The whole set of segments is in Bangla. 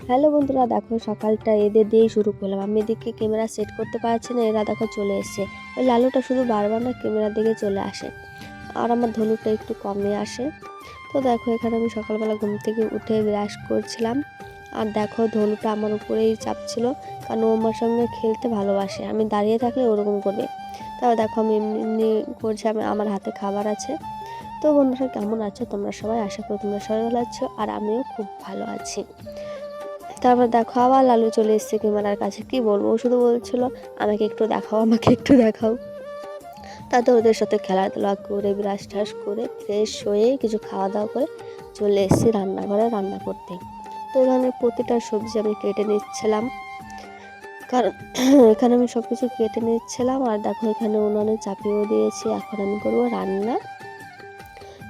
হ্যালো বন্ধুরা, দেখো সকালটা এদের দিয়েই শুরু করলাম। আমি এদিকে ক্যামেরা সেট করতে পারছি না, এরা দেখো চলে এসছে। ওই লালুটা শুধু বারবার না ক্যামেরার দিকে চলে আসে, আর আমার ধনুটা একটু কমে আসে। তো দেখো এখানে আমি সকালবেলা ঘুম থেকে উঠে ব্রাশ করছিলাম, আর দেখো ধনুটা আমার উপরেই চাপছিল, কারণ ও আমার সঙ্গে খেলতে ভালোবাসে। আমি দাঁড়িয়ে থাকলে ওরকম করবে। তারপর দেখো আমি এমনি এমনি করছি, আমার হাতে খাবার আছে। তো বন্ধুরা, কেমন আছো তোমরা সবাই? আশা করি তোমরা সবাই ভালো আছো, আর আমিও খুব ভালো আছি। তারপর দেখো আবার লালু চলে এসছে ক্যামেরার কাছে। কি বলবো, ও শুধু বলছিল আমাকে একটু দেখাও, আমাকে একটু দেখাও। তাতে ওদের সাথে খেলাধুলা করে ব্রাশ টাশ করে ফ্রেশ হয়ে কিছু খাওয়া দাওয়া করে চলে এসেছি রান্নাঘরে রান্না করতে। তো এখানে প্রতিটা সবজি আমি কেটে নিচ্ছিলাম, কারণ এখানে আমি সব কিছু কেটে নিচ্ছিলাম। আর দেখো এখানে উনুনে চাপিয়েও দিয়েছি, এখন আমি করবো রান্না।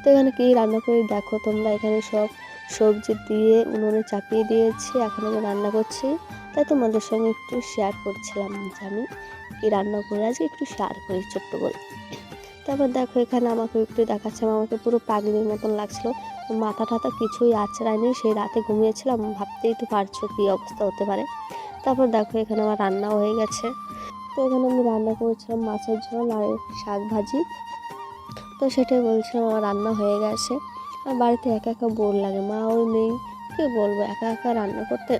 তো এখানে কি রান্না করি দেখো তোমরা। এখানে সব সবজি দিয়ে উনুনে চাপিয়ে দিয়েছি, এখন আমি রান্না করছি। তাই তোমাদের সঙ্গে একটু শেয়ার করছিলাম যে আমি কি রান্না করে আজকে একটু শেয়ার করি ছোট্ট করে। তারপর দেখো এখানে আমাকে একটু দেখাচ্ছে, আমাকে পুরো পাগলির মতন লাগছিল। মাথা টাথা কিছুই আঁচড়ায়নি, সেই রাতে ঘুমিয়েছিলাম, ভাবতেই তো পারছো কী অবস্থা হতে পারে। তারপর দেখো এখানে আমার রান্নাও হয়ে গেছে। তো এখানে আমি রান্না করেছিলাম মাছের ঝোল আর শাক ভাজি। তো সেটাই বলছিলাম, আমার রান্না হয়ে গেছে। আর বাড়িতে একা একা বোর লাগে, মাও নেই, কী বলবো, একা একা রান্না করতে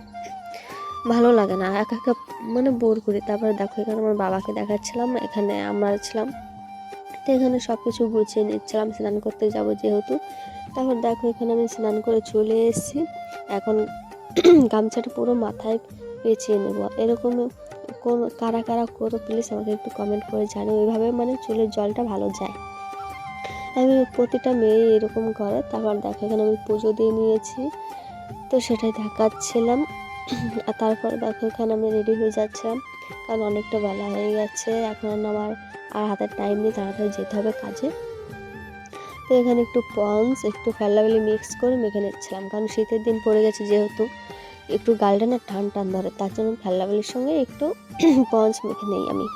ভালো লাগে না, একা একা মানে বোর করি। তারপরে দেখো এখানে আমার বাবাকে দেখাচ্ছিলাম, এখানে আমরা ছিলাম। তো এখানে সব কিছু গুছিয়ে নিচ্ছিলাম, স্নান করতে যাব যেহেতু। তারপর দেখো এখানে আমি স্নান করে চলে এসেছি। এখন গামছাটা পুরো মাথায় পেঁচিয়ে নেব। এরকম কোন কারা কারা করো প্লিজ আমাকে একটু কমেন্ট করে জানিও, ওইভাবে মানে চুলের জলটা ভালো যায়। আমি প্রতিটা মেয়ে এরকম করে। তারপর দেখো এখানে আমি পুজো দিয়ে নিয়েছি, তো সেটাই দেখাচ্ছিলাম। আর তারপরে দেখো এখানে আমি রেডি হয়ে যাচ্ছিলাম, কারণ অনেকটা বেলা হয়ে গেছে, এখন আমার আর হাতের টাইম নেই, তাড়াতাড়ি যেতে হবে কাজে। তো এখানে একটু পন্স একটু ফেল্লাবেলি মিক্স করে মেখে নিচ্ছিলাম, কারণ শীতের দিন পড়ে গেছে যেহেতু, একটু গালটা না টান টান ধরে, তার জন্য ফেল্লাবেলির সঙ্গে একটু পন্স মেখে নেই আমি।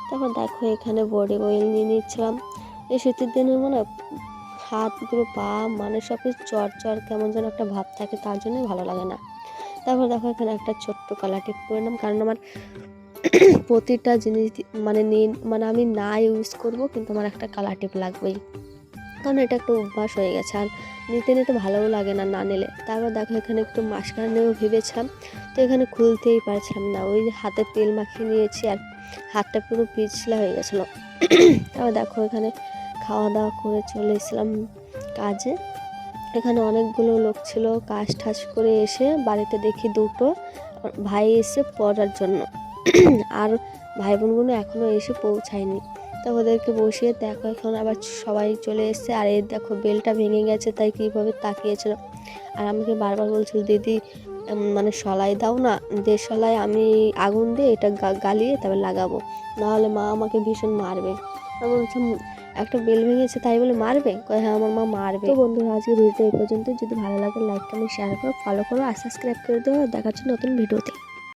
তারপর দেখো এখানে বডি অয়েল নিয়ে নিচ্ছিলাম। এই শীতের দিনের মানে হাতগুলো পা মানে সব কিছু চর চর কেমন যেন একটা ভাব থাকে, তার জন্যই ভালো লাগে না। তারপর দেখো এখানে একটা ছোট্ট কালার টিপ করে নিলাম, কারণ আমার প্রতিটা জিনিস মানে আমি না ইউজ করব, কিন্তু আমার একটা কালার টিপ লাগবেই, কারণ এটা একটা অভ্যাস হয়ে গেছে। আর নিতে নিতে ভালোও লাগে না না নিলে। তারপর দেখো এখানে একটু মাস্কারা নেবো ভেবেছিলাম, তো এখানে খুলতেই পারছিলাম না, ওই হাতে তেল মাখিয়ে নিয়েছি আর হাতটা পুরো পিছলা হয়ে গেছিলো। তারপর দেখো এখানে খাওয়া দাওয়া করে চলে এসেছিলাম কাজে। এখানে অনেকগুলো লোক ছিল, কাজ টাজ করে এসে বাড়িতে দেখি দুটো ভাই এসে পড়ার জন্য, আর ভাই বোনগুলো এখনও এসে পৌঁছায়নি। তো ওদেরকে বসিয়ে দেখো এখন আবার সবাই চলে এসছে। আর এই দেখো বেলটা ভেঙে গেছে, তাই কীভাবে তাকিয়েছিল, আর আমাকে বারবার বলছিল দিদি মানে সলাই দাও না, দেশলাই আমি আগুন দিয়ে এটা গালিয়ে তবে লাগাবো, নাহলে মা আমাকে ভীষণ মারবে। আমি বলছিলাম একটা বেল ভেঙেছে তাই বলে মারবে? কয় হ্যাঁ আমার মা মারবে। তো বন্ধুরা, আজকে ভিডিওটা এই পর্যন্ত। যদি ভালো লাগে লাইক কমেন্ট শেয়ার করো, ফলো করো আর সাবস্ক্রাইব করে দেওয়া। দেখাচ্ছি নতুন ভিডিওতে।